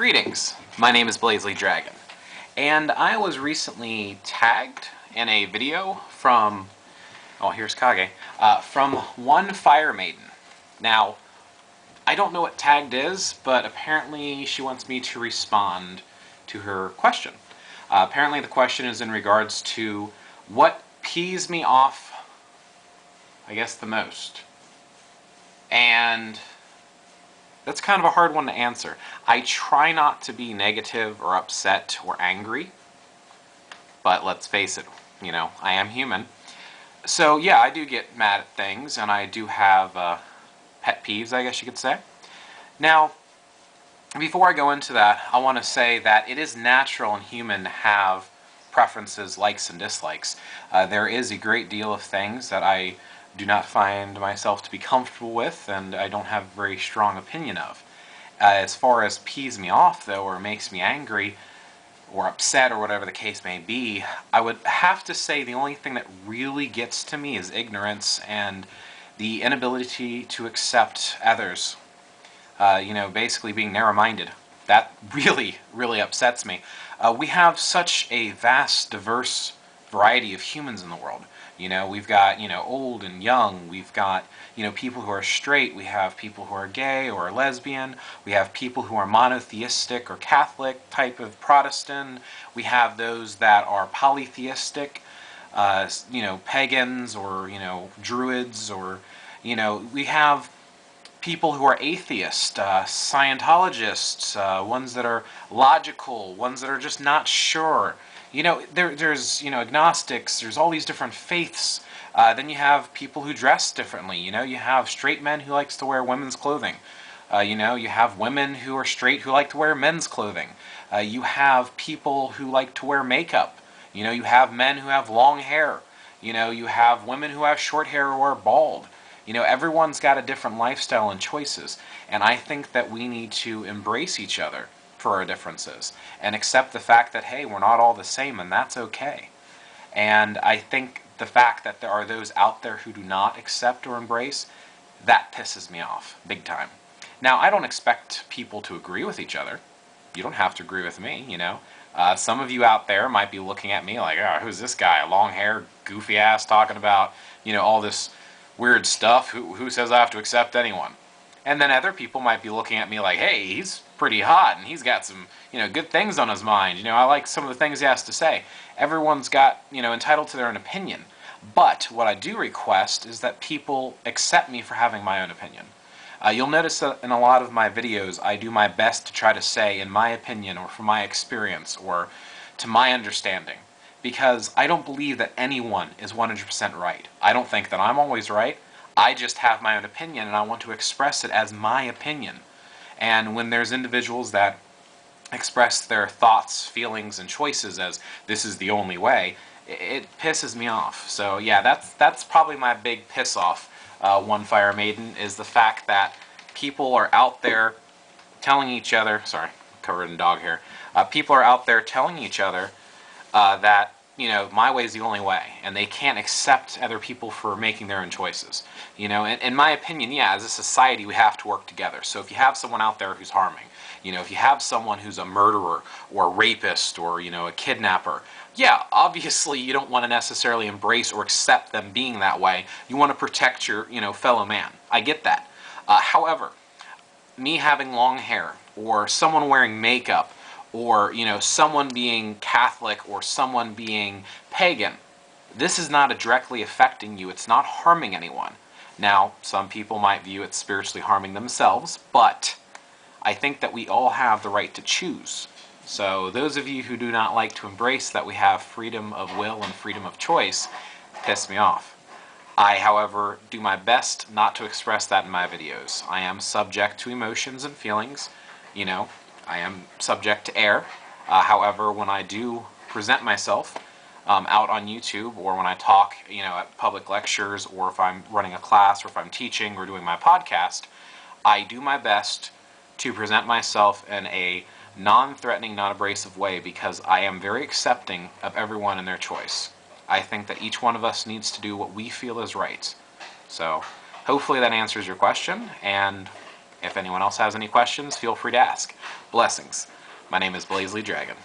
Greetings, my name is BlazeLeeDragon, and I was recently tagged in a video from, here's Kage, from 1FireMaiden. Now, I don't know what tagged is, but apparently she wants me to respond to her question. Apparently the question is in regards to what pees me off, I guess, the most. And that's kind of a hard one to answer. I try not to be negative or upset or angry, but let's face it, I am human. So yeah, I do get mad at things, and I do have pet peeves, I guess you could say. Now, before I go into that, I want to say that it is natural and human to have preferences, likes and dislikes. There is a great deal of things that I do not find myself to be comfortable with, and I don't have a very strong opinion of. As far as pees me off, though, or makes me angry, or upset, or whatever the case may be, I would have to say the only thing that really gets to me is ignorance and the inability to accept others. Basically being narrow-minded. That really, really upsets me. We have such a vast, diverse variety of humans in the world. We've got, old and young. We've got, people who are straight. We have people who are gay or lesbian. We have people who are monotheistic or Catholic type of Protestant. We have those that are polytheistic, pagans or, druids, or, we have people who are atheists, Scientologists, ones that are logical, ones that are just not sure. There's agnostics, there's all these different faiths. Then you have people who dress differently. You have straight men who likes to wear women's clothing. You have women who are straight who like to wear men's clothing. You have people who like to wear makeup. You have men who have long hair. You have women who have short hair or are bald. Everyone's got a different lifestyle and choices, and I think that we need to embrace each other for our differences and accept the fact that, hey, we're not all the same, and that's okay. And I think the fact that there are those out there who do not accept or embrace, that pisses me off big time. Now, I don't expect people to agree with each other. You don't have to agree with me, Some of you out there might be looking at me like, oh, who's this guy? Long hair, goofy ass, talking about, all this weird stuff. Who says I have to accept anyone? And then other people might be looking at me like, hey, he's pretty hot and he's got some, good things on his mind. I like some of the things he has to say. Everyone's got, entitled to their own opinion. But what I do request is that people accept me for having my own opinion. You'll notice that in a lot of my videos, I do my best to try to say, in my opinion, or from my experience, or to my understanding. Because I don't believe that anyone is 100% right. I don't think that I'm always right. I just have my own opinion, and I want to express it as my opinion. And when there's individuals that express their thoughts, feelings, and choices as this is the only way, it pisses me off. So yeah, that's probably my big piss off, 1FireMaiden, is the fact that people are out there telling each other, sorry, covered in dog hair, people are out there telling each other that, my way is the only way, and they can't accept other people for making their own choices. In my opinion, yeah, as a society, we have to work together. So if you have someone out there who's harming, if you have someone who's a murderer or a rapist or, a kidnapper, yeah, obviously you don't want to necessarily embrace or accept them being that way. You want to protect your, fellow man. I get that. However, me having long hair, or someone wearing makeup, or, someone being Catholic or someone being pagan, this is not directly affecting you. It's not harming anyone. Now, some people might view it spiritually harming themselves, but I think that we all have the right to choose. So those of you who do not like to embrace that we have freedom of will and freedom of choice, piss me off. I, however, do my best not to express that in my videos. I am subject to emotions and feelings, I am subject to error. However, when I do present myself out on YouTube, or when I talk, at public lectures, or if I'm running a class, or if I'm teaching or doing my podcast, I do my best to present myself in a non-threatening, non-abrasive way, because I am very accepting of everyone and their choice. I think that each one of us needs to do what we feel is right. So, hopefully that answers your question, and If anyone else has any questions, feel free to ask. Blessings. My name is BlazeLeeDragon.